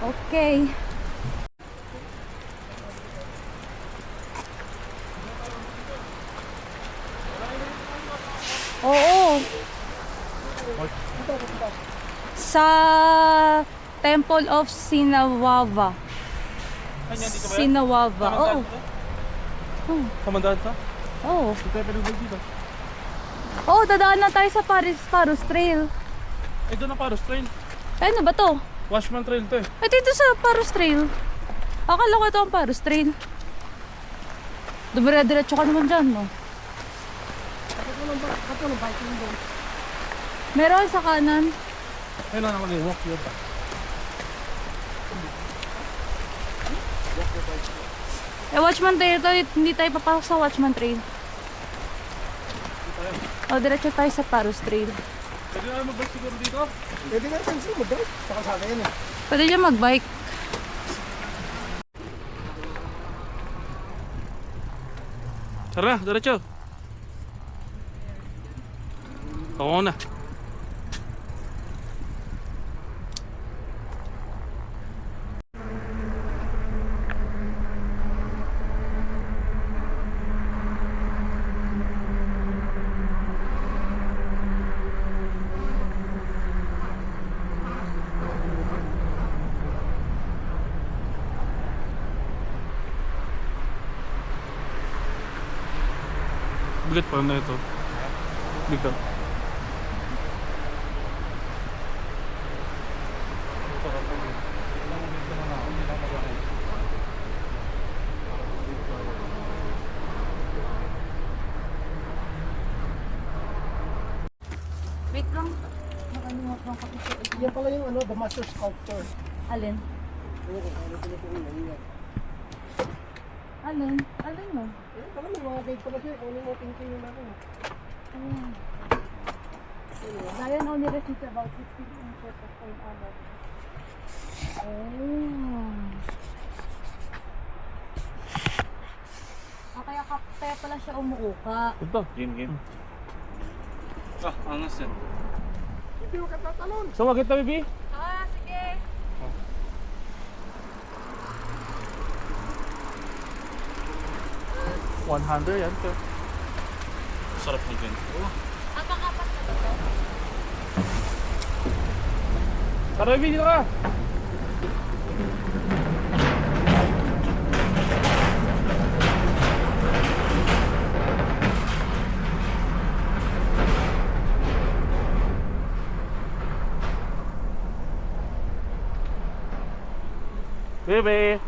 Okay. Oo. Sa Temple of Sinawava. Sinawava. Oo. Kamandaan sa? Oo. Hindi tayo pinagod dito. Oo, dadaan na tayo sa Paros Trail. Eh, doon ang Paros Trail. Ano ba to? Washman Trail to eh. Ay, dito sa Paros Trail. Akala ko ito ang Paros Trail. Dumire-diretso ka naman dyan, no? Meron sa kanan. Ayun lang ako walk yun. Watchman Trail to, hindi tayo papasok sa Watchman Trail. O, diretso tayo sa Paros Trail. Pwede na mag-bike siguro dito? Pwede nga rin sila mag-drive. Saka sana yan eh. Pwede dyan mag-bike. Tara, diretso. Oo na. Bigat pa na ito. Bigat. Wait lang. Nakalimutan ko ito. Yan pala yung ano, the master sculptor. Alin? Oo, ano pala po yan. Alin? Alin mo? Eh, pala may mga guide pala siya. Kung ano yung mga tingin na ako. Ayan. Lion only receives about 60 inches of fine armor. Oh. Kaya pala siya umuuka. Ito. Game. Ah, angas yan. Hindi mo katatalon. So, wag kita, baby. Ah, sige. Oh. 100 yan, sir. Sarap ng ganito. Apat na ba ito? Tara, baby, dito ka. Bebe.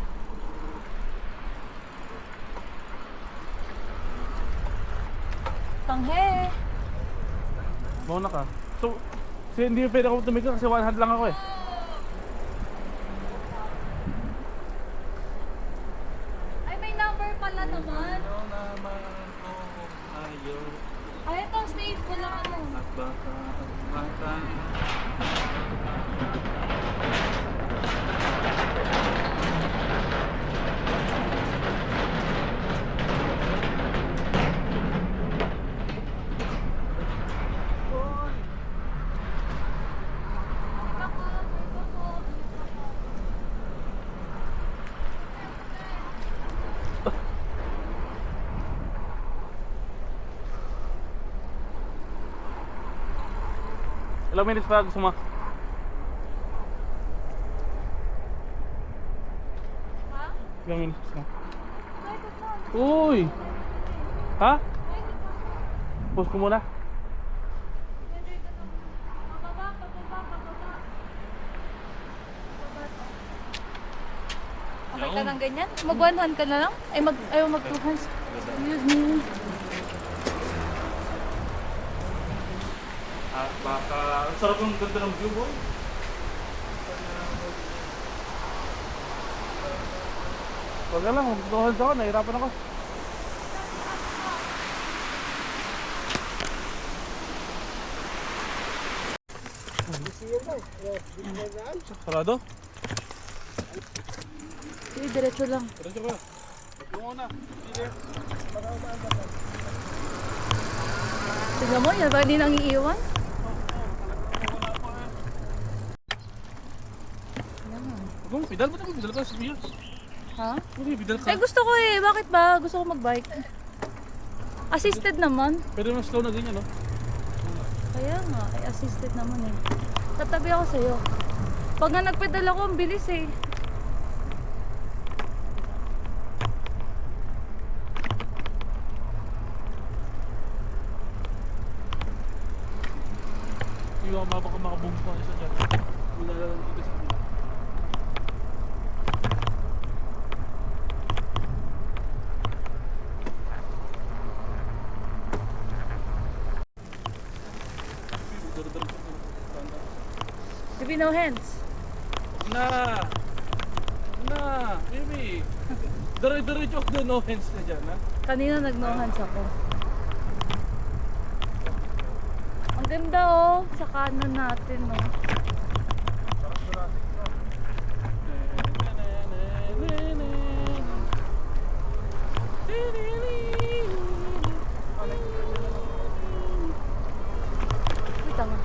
Tanghe. Mauna ka. So, hindi pwede ako tumigil kasi one hand lang ako eh. Ay, may number pala naman. Ay, itong stage ko lang ano. Ilang minutes pa gusto mo? Ha? Ilang minutes gusto mo? Ay, ito na. Uy! Ha? Post ko muna. Okay ka ng ganyan? Mag-one hand ka na lang? Ay, ayaw mag-two hands. Excuse me. At baka, ang sarap yung ganda ng view, boy. Wag ka lang, two hands ako, nahirapan ako. Sarado? Sige, diretso lang. Diretso ka. Yung una. Sige. Tignan mo, yan ba hindi nang iiwan? Yan. Kung pedal, ba't pedal ka sa biyan? Ha? Kung pedal ka. Eh gusto ko eh. Bakit ba? Gusto ko magbike. Assisted naman. Pero mas slow na ganyan, no? Kaya nga, ay assisted naman eh. Tatabi ako sa'yo. Pag nga nagpedal ako, ang bilis eh. Hindi ako mabaka makabungpa isa dyan. Wala lang dito sa akin. Baby, no hands. Na! Na! Baby! Dere-derecho ako doon, no hands na dyan, ha? Kanina nag-no hands ako. Ang ganda oh. Sa kanan natin oh. Uy, tama.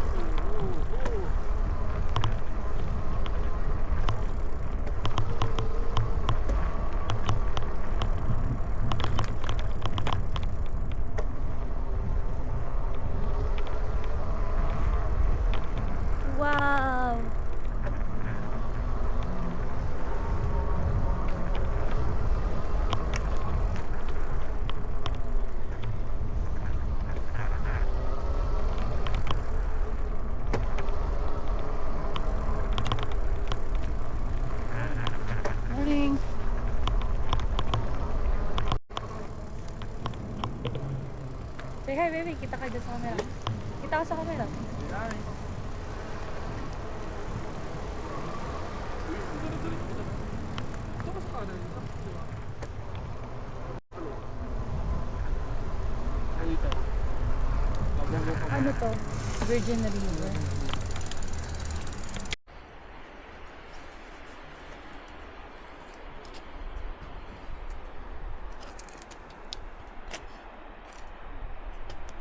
Wow! Morning! Say hi baby, kita ka dyan sa camera. Kita ka sa camera. Ano to? Virgin River.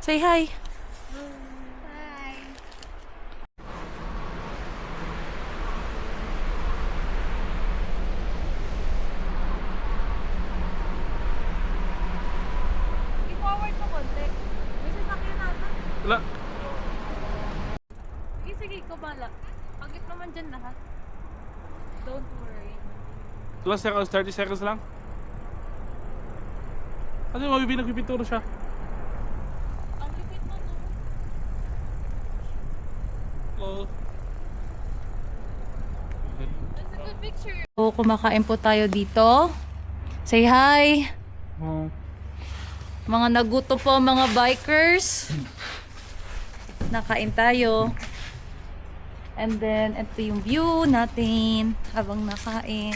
Say hi. Hi. I-forward mo konti. May sasakyan natin. Wala. Sige, ikaw bala. Pagit naman dyan lahat. Don't worry. 12 seconds, 30 seconds lang. Ano yung mabibig nagpipinturo siya? Ang lipit mo no? Oh. That's a good picture. So, kumakain po tayo dito. Say hi. Oh. Mga naguto po mga bikers. Nakain tayo. And then, ito yung view natin habang nakain.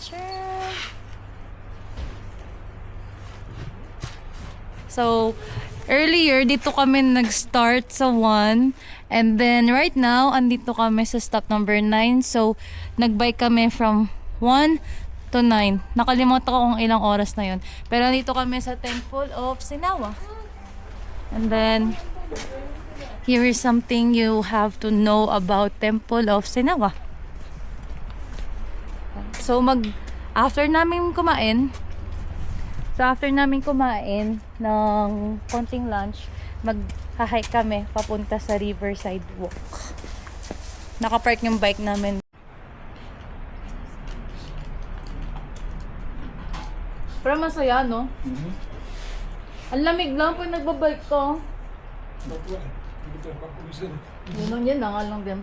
Sure. So, earlier, dito kami nag-start sa 1. And then, right now, andito kami sa stop number 9. So, nag-bike kami from 1 to 9. Nakalimutan ko kung ilang oras na yun. Pero nandito kami sa Temple of Sinawa. And then, here is something you have to know about Temple of Sinawa. So, after namin kumain ng konting lunch, mag-hike kami papunta sa Riverside Walk. Nakapark yung bike namin. Pero masaya, no? Ang lamig lang pag nagbabike ko. Yun na nga lang din.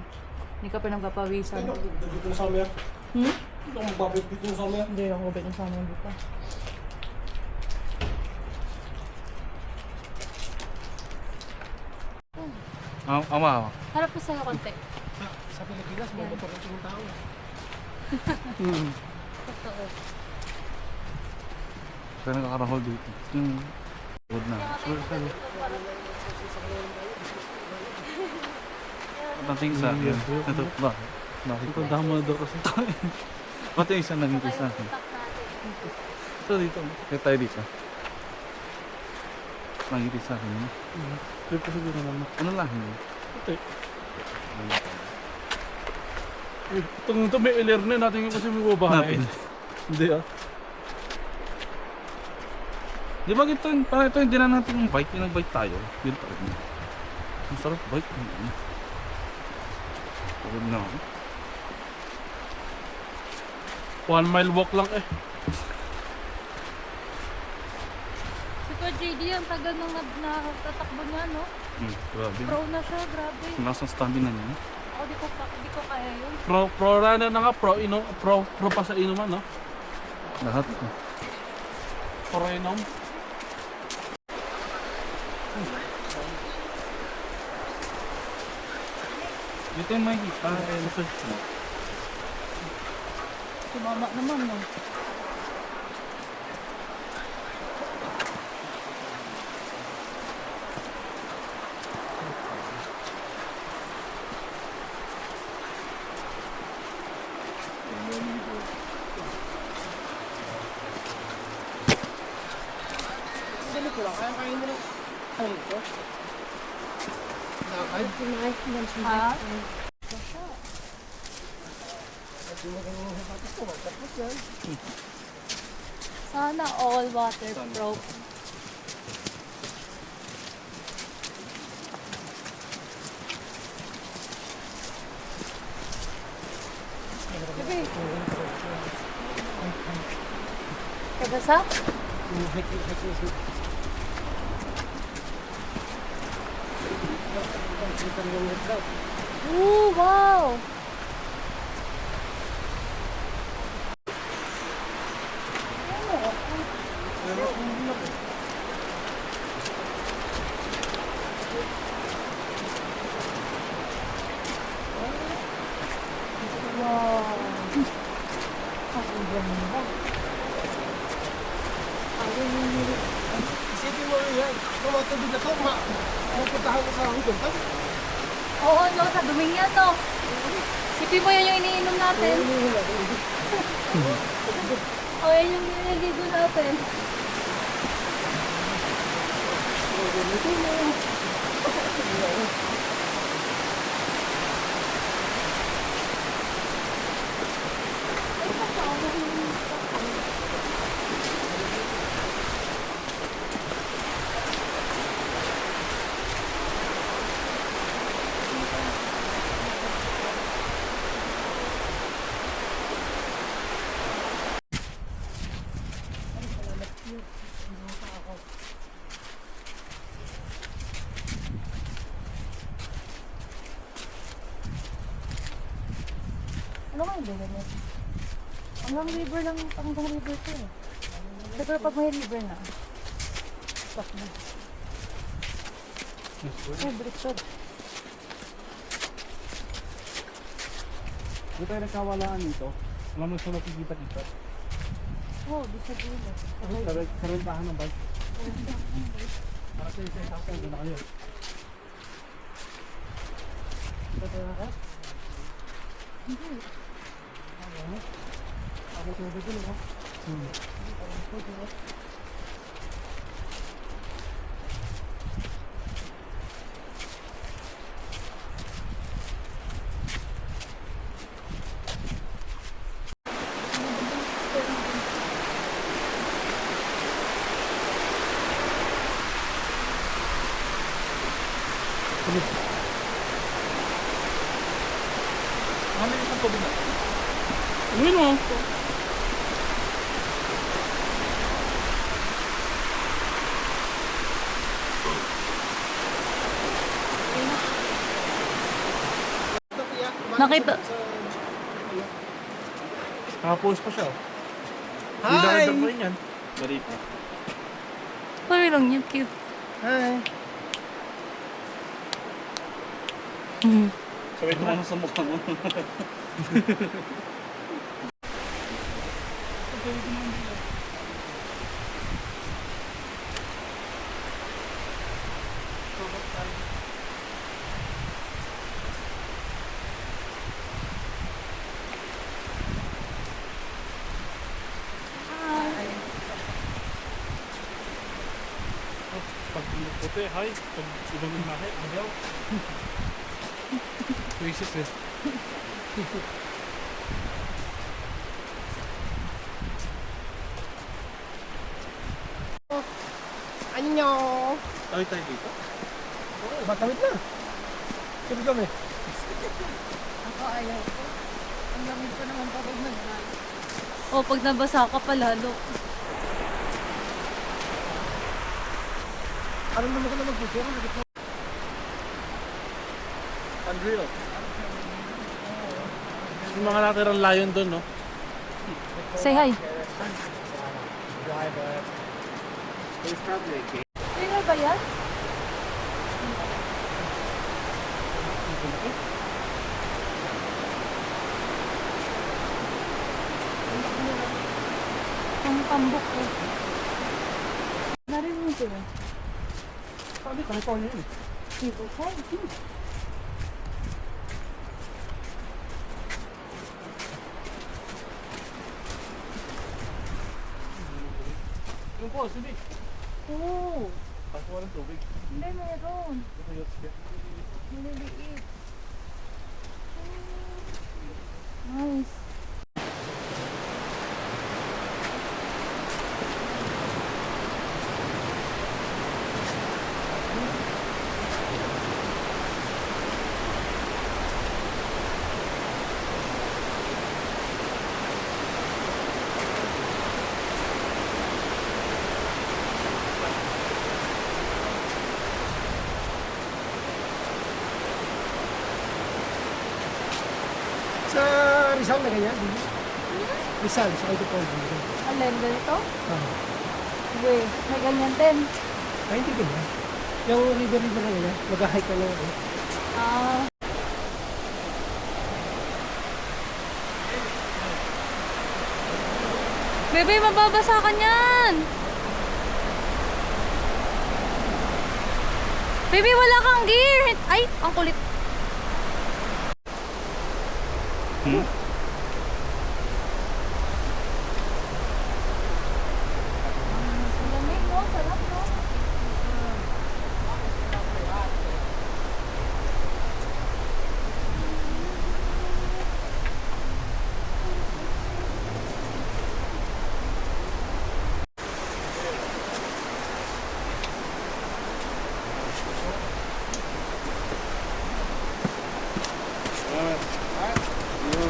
Hindi ka pa nagpapawisan. Dito sa amin. Ito ang babit dito sa amin. Hindi ako babit ng sama dito. Ama. Harap ko sa'yo konti. Sa Pilipinas, may motor ng tao. Totoo. Kaya nakakarahol dito. Huwag na. Sorry. Nating sa akin. Ito, bakit? Bakit? Ito, dama daw kasi. Ba't yung isang nangiti sa akin? Ito dito. Kaya tayo dito. Nangiti sa akin. Trip kasi dito naman. Ano lang hindi? Ito. Itong may ilerne natin yung kasi may babae. Napin. Hindi ah. Di ba ito, parang ito hindi na natin yung bike, yung nag-bike tayo. Yun pa rin. Ang sarap bike. Pagod na ako. 1 mile walk lang eh. Si Kuya JD, ang tagal nang nagtatakbo niya, no? Grabe. Pro na siya, grabe. Ang lakas ng stamina niya. Ako, di ko kaya yun. Pro runner na nga, pro pa sa inuman, no? Lahat. Pro inom. Dito yung makikita. Sumama naman, no? Ha? Sana all waterproof. Okay. Kabasa? Ooh, wow! Isipin mo yan, kung matubig na ito, mapupuntahan ko sa hanggang ito. Oo, no, sa duming yan, no? Sipi mo yan yung iniinom natin. O, yan yung nililigo natin. Ano nga yung gawin? Hanggang river lang, hanggang river to eh. Pero pag may river na, stop na. Ay, baliktad. Hindi tayo nagkawalaan dito. Alam mo sa nakikita dito. Oo, di sa dulo. Karentahan ng bike. Para sa isa isa doon na kayo. Ito tayo ka? Hindi. Ako tubig dun ako. Ano yung isang tubig na? Uwin mo. Nakita. Nakapost pa siya. Hi! Dinaragdag pa rin yan. Bari pa. Sabi lang niya, cute. Hi! Sabay tumano sa mukha mo. Pag puti, hi. Pag ibang imahe, agaw. Racist eh. Anyo! Tawid tayo dito. Oo, matawid na. Sige kami. Ako ayaw ko. Ang lamig pa naman kapag nag-drive. Oh, pag nabasa ka pa lalo. Ano naman ka na mag-picture? Unreal. Yung mga lateral lion doon, no? Say hi. Kaya ba yan? Ang pambok ko. Narinig mo sila? Sabi, California yun. Dito sa Yung po, sige. Oo. Ako walang tubig. Hindi, meron. Ito yung siya. Maliliit. Nice. Sa Rizal na ganyan. Rizal, sa ito po. Alin, ganito? Ah, Uy, may ganyan din. ay, hindi ganyan. Yung river na ganyan, mag-hike ka lang. Ah. Bebe, mababasa ka niyan. Bebe, wala kang gear. Ay, ang kulit. Lamig, no? Sarap, no?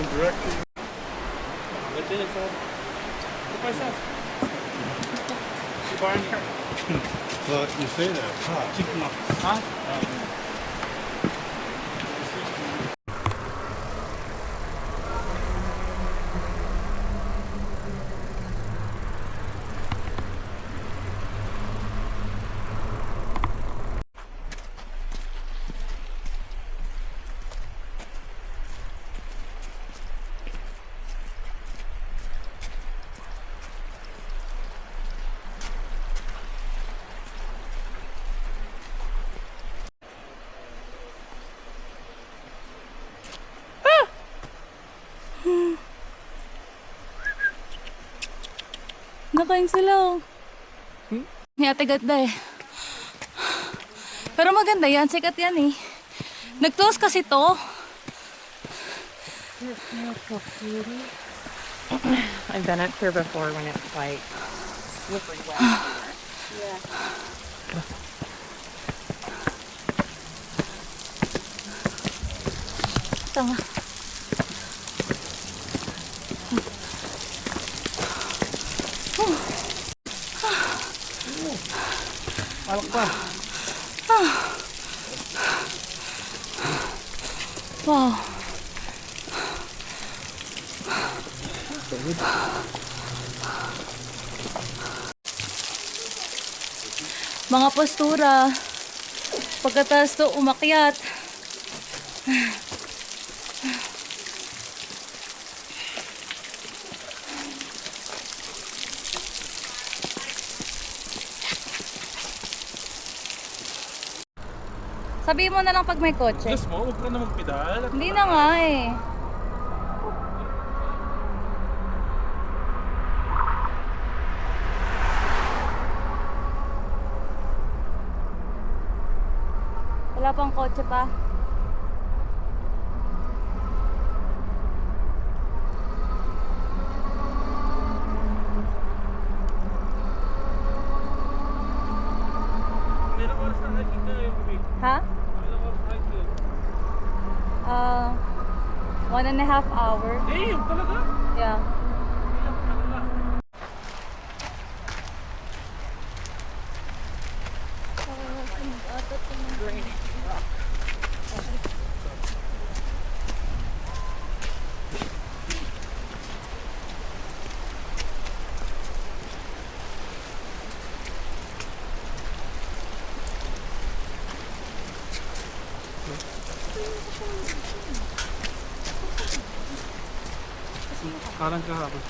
Directing. Ba't yun ito? Ito pa siya. Si Barney. Well, you say that. Chick na. Ha? Nakain sila. Ate ganda eh. Pero maganda yan. Sikat yan eh. Nag-close kasi to. I've been up here before when it's like slippery wet. Tama. Palak pa. Wow. Mga postura. Pagkatapos to umakyat. Sabihin mo na lang pag may kotse. Diyos mo, huwag ka na magpedal. Hindi na nga eh. Wala pang kotse pa. Ha? 1.5 hour. Damn, talaga? Yeah. Karan ka hapon.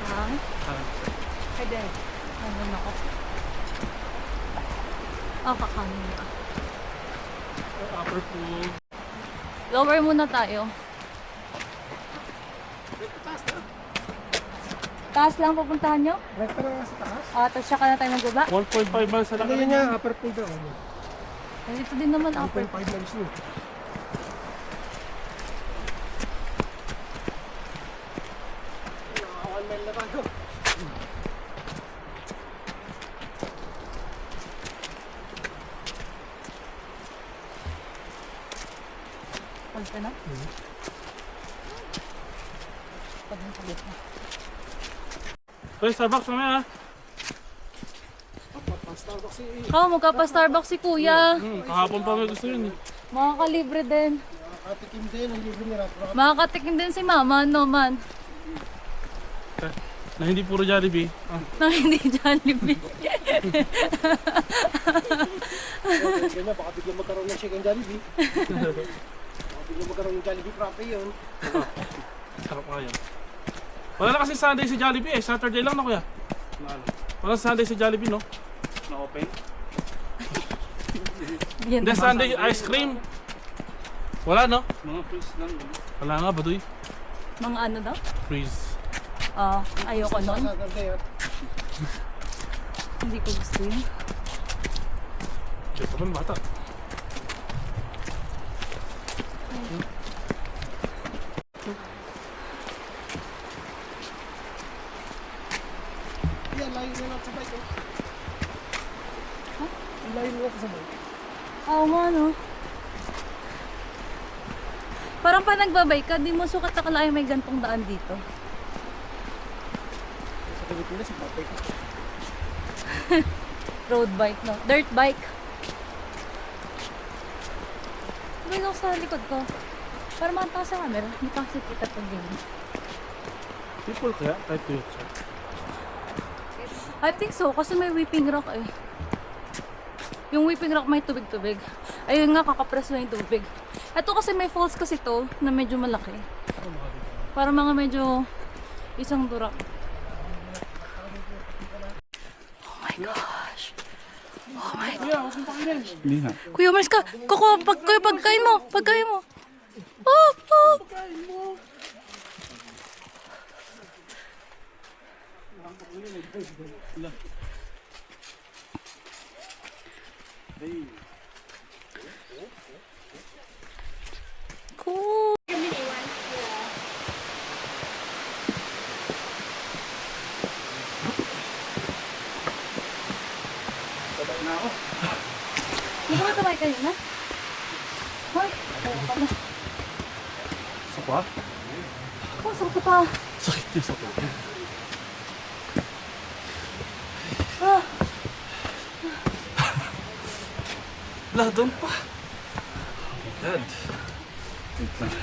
Ha? Karan. Pwede. Ano ako? Kakanin ka. Upper pool. Lower muna tayo. Taas lang pupuntahan nyo? Rekta na nga sa taas. Tapos saka na tayo magbaba? 1.5 miles sa Ano lakad. yun niya, upper pool daw. Dito din naman upper. 1.5 miles yun. One mile na tayo. Pagka na? Pag nasalit na. Uy, Starbucks mamaya ha. Starbucks si Magkapa-Starbucks si kuya. Kahapon pa may gusto yun eh. Makakalibre din. Katikim din, ang libre ni Rapra. Makakatikim din si mama, no man. Na hindi puro Jollibee. Na hindi Jollibee. Ganyan, baka biglang magkaroon ng chicken Jollibee. Baka biglang magkaroon ng Jollibee Frappe yun. Sarap nga yan. Wala na kasi Sunday si Jollibee eh. Saturday lang na kuya. Wala Sunday si Jollibee no? Na-open? Yan. Hindi Sunday ice cream. Wala no? Mga freeze lang. Wala nga baduy. Mga ano daw? Freeze. Ayoko nun. Saturday, ha? Hindi ko gusto yun. Diyan pa man bata. Yan, layo na lang sa bike, oh. Ang layo na lang sa bike. Oo nga, no? Parang pa nagbabay ka, di mo sukat na kalayo may gantong daan dito. Sa tabi ko na si Papay ko. Road bike, no? Dirt bike. Ano sa likod ko? Para makataas sa camera, hindi pa kasi kita pag ganyan. People kaya? Kahit tuyot siya. I think so, kasi may whipping rock eh. Yung whipping rock may tubig-tubig. Ayun nga, kakapress na yung tubig. Ito kasi may falls kasi to na medyo malaki. Para mga medyo isang durak. Oh my gosh. Oh my God. Hindi na. Kuya, umalis ka. Kuya, pagkain mo. Pagkain mo. Oh, oh. Cool. Sabay na ako. Hindi ko matabay kayo na? Hoy, pa na. Sa pa? Oh, sakto pa. Sakit niya sa pa. Ah, Wala, doon pa. Oh my God. Wait lang.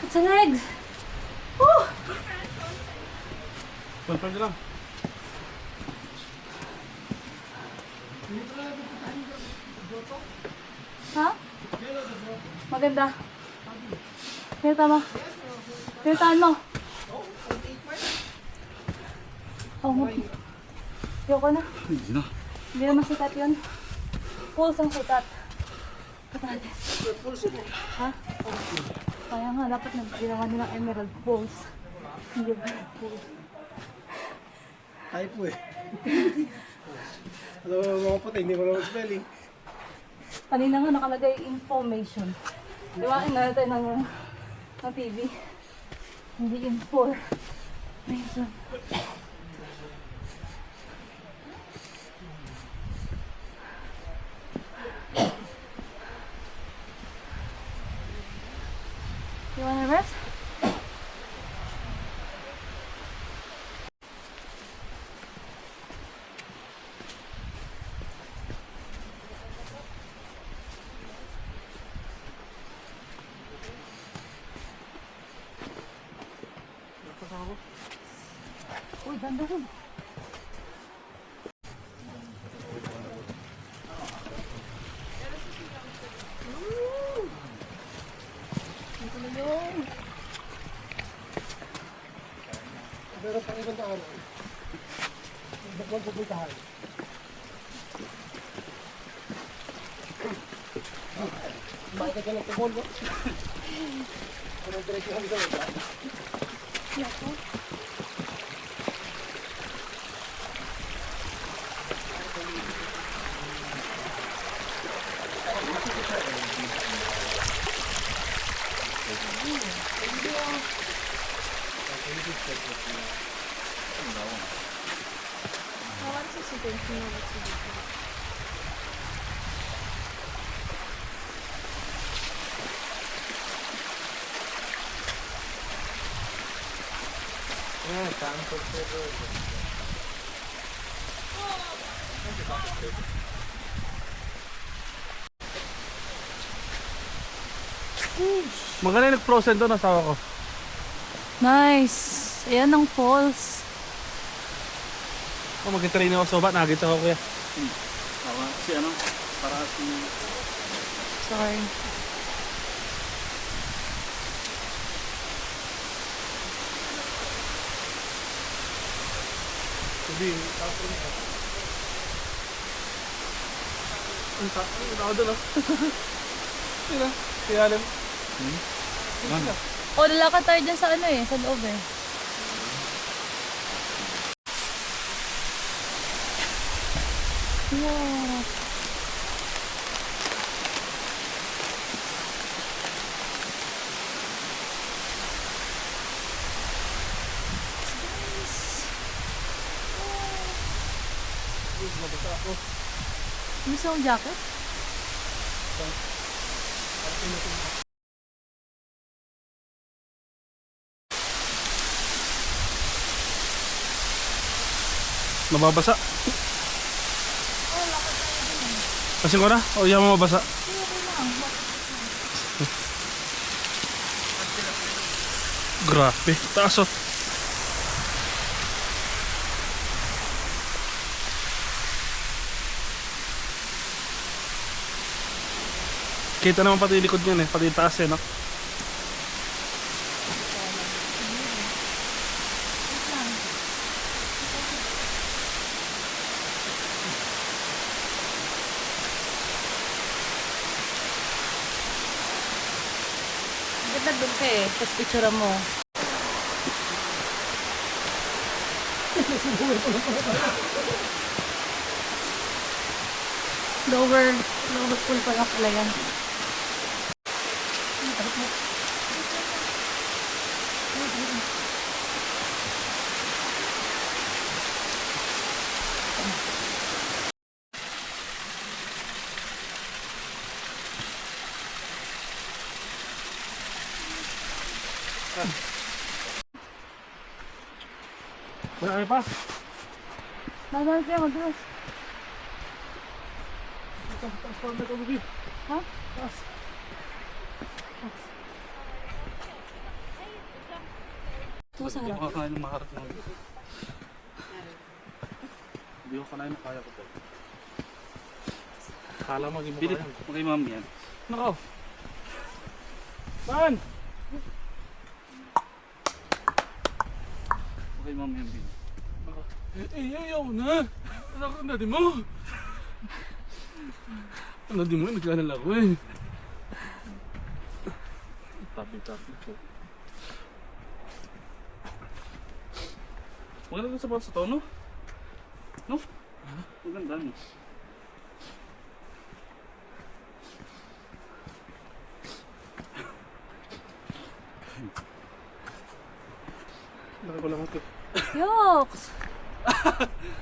it's a legs. Woo! Pagpag lang. Ha? Maganda. Pinta mo. Pintaan mo. Oh, ayoko na. Hindi na. Hindi naman sikat yun. Pulse ang sikat. Patalis. Ha? Kaya nga, dapat ginawa nilang Emerald Pulse. Hindi ba Pulse? Typo eh. Alam mo mga puti, hindi mo naman spelling. Kanina nga nakalagay information. Dibain natin ng TV. Hindi yun 4. Ayun. You wanna rest? Uy, dandan. Meron pang ibang daan. Huwag pupuntahan. Bakit ka ng tumol mo? Kung diretso kami sa wala. Magaling nag-frozen doon, asawa ko. Nice. Ayan ang falls. Oh, mag-train ako sa baba, nakagita ako kuya. Tawa, si ano, para si... Sorry. Sabi, tapos na. Ang tao doon, oh. Sino? Si Alan. Ano? O, lalakad tayo dyan sa ano eh, sa loob eh. Wow. Gusto mong jacket? Mababasa. Kasi ko na? O yan mababasa? Grabe, taas oh. Kita naman pati yung likod niyan eh, pati yung taas eh, no? Ganda doon ka eh, tapos picture mo. Lower pool pa lang pala yan. Marami pa? Dahan kayo, magdulas. Taas pa na ito, Bibi. Ha? Taas. Ito sa Hindi ko kakain ng maharap na. Hindi ko kanain na kaya ko po. Kala mo, hindi mo kaya. Okay, ma'am yan. Nako. Saan? Okay, ma'am yan, Bibi. Nako. Ayaw na. Anak ko na di mo. Ano di mo, nagkanal ako eh. Tapi po. Maganda sa sa tono? No? Maganda no? Laki ko lang ito. Yoks!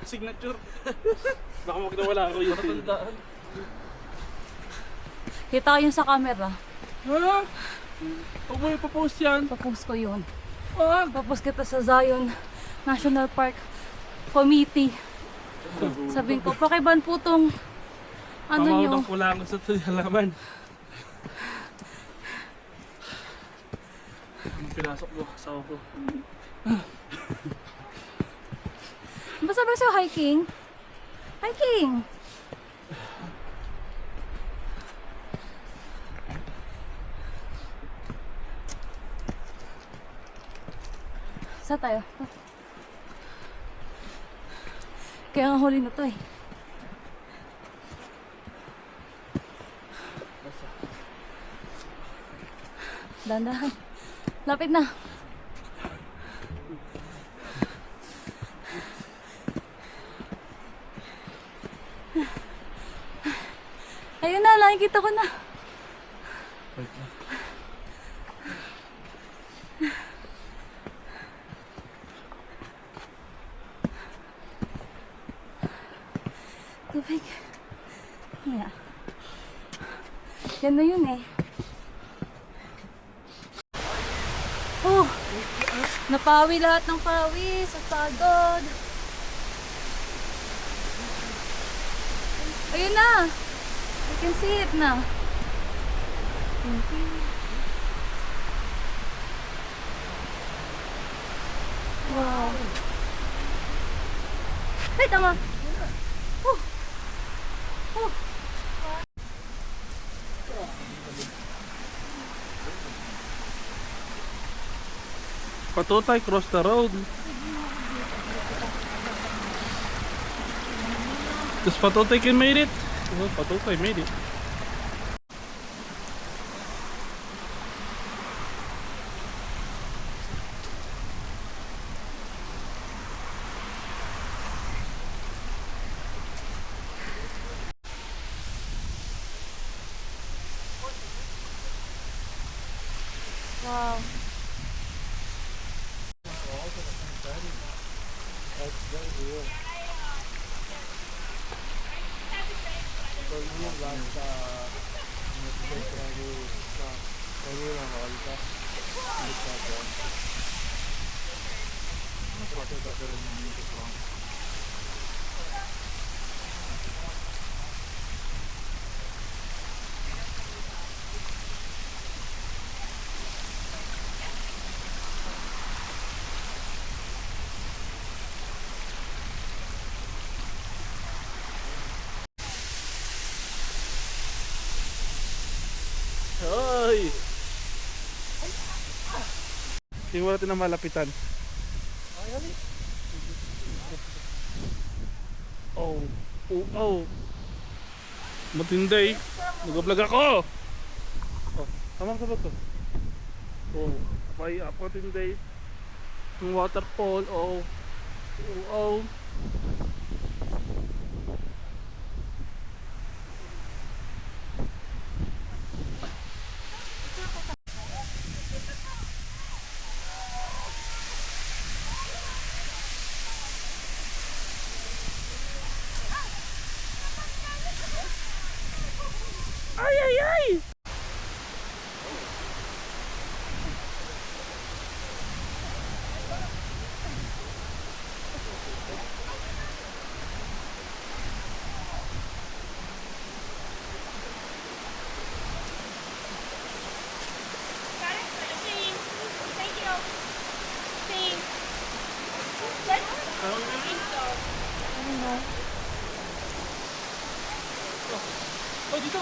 Signature. Baka magdawala ako yun. Matandaan. Kita ko yun sa camera. Ha? Huwag mo ipapost yan. Papost ko yun. Papost kita sa Zion National Park Committee. Sabihin ko, pakiban po tong ano nyo. Pamawag ko lang sa halaman. Anong pinasok mo sa ako? Ba sabi sa'yo hiking? Hiking! Saan tayo? Kaya nga huli na to eh. Dandahan. Lapit na. Ayun na, nakikita ko na. Wait lang. Tubig. Yeah. Yan na yun eh. Oh! Napawi lahat ng pawis at pagod. Ayun na! I can see it na. Wow. Ay, tama! Oh! Oh! Patutay, cross the road. Does Patutay can made it? Well, Patutay made it. Wow. Hoy! Tingnan natin ang malapitan. Oh, oh, oh. Matindi. Nag-vlog ako. Oh, tama ka ba to? Oh, may matindi. Yung waterfall, oh. Oh, oh. Ay, ay, ay! Oh, dito!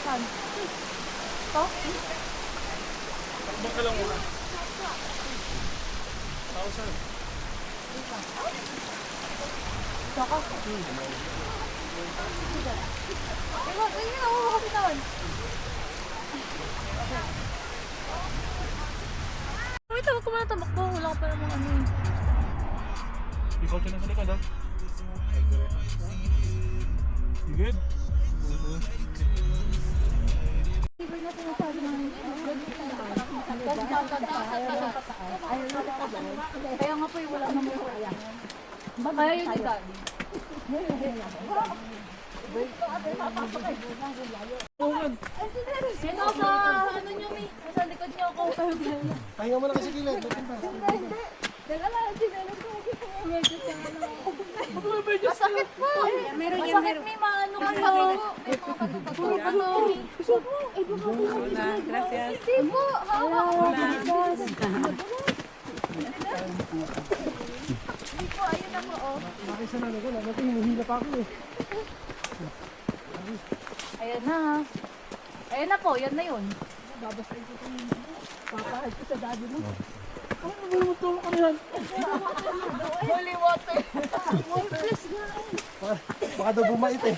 Saan? Ito? Takbo ka lang muna. Tao saan? Ito ka? Ayun na, ako kapitawan. Wait, tawag ko muna tamakbo. Wala ka pa namang ano eh. Ikaw siya na sa likod, ha? You good? Kaya nga po yung wala naman po kaya. Kaya yun ni Daddy. Sino sa ano nyo, Mi? Sa likod nyo ako. Pahinga mo na kasi kilid. Masakit po. Masakit, Mi. Maano ka to. Puro pa to, Mi. Gracias. Hindi po. Hawak ko. Hindi po. Ayun na po, oh. Nakisa na ako. Natin, hinuhila pa ako eh. Ayan na. Ayan na po. Yan na yun. Holy water. Baka daw bumait eh.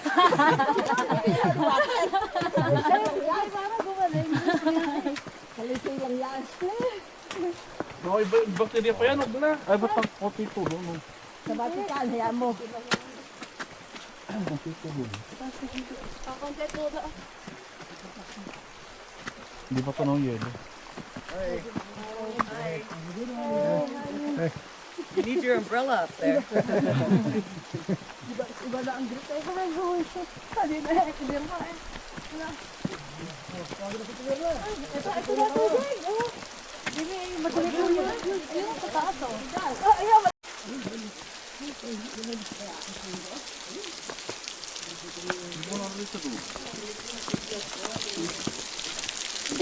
Baka iba bakterya pa yan, huwag na. Ay, ba't pang kopi po? No? Hindi pa tanong yelo. You need your umbrella up there.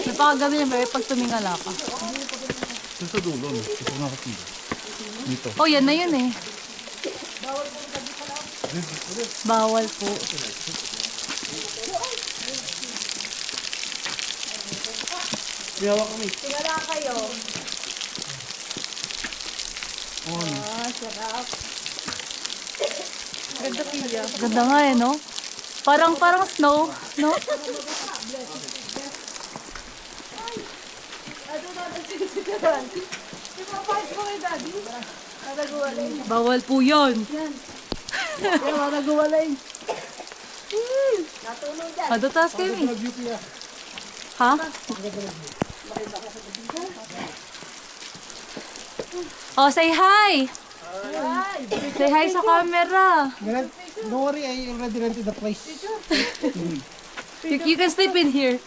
Napakagabi niya ba pag tumingala ka? Doon sa dulo, no? Ito nakakita. Dito. Oh, yan na yun eh. Bawal po. Biyawa kami. Ganda nga eh, no? Parang snow, no? Bawal po yun. Ano taas kayo eh? Ha? Oh, say hi! Say hi sa camera. Don't worry, I already rented the place. You can sleep in here.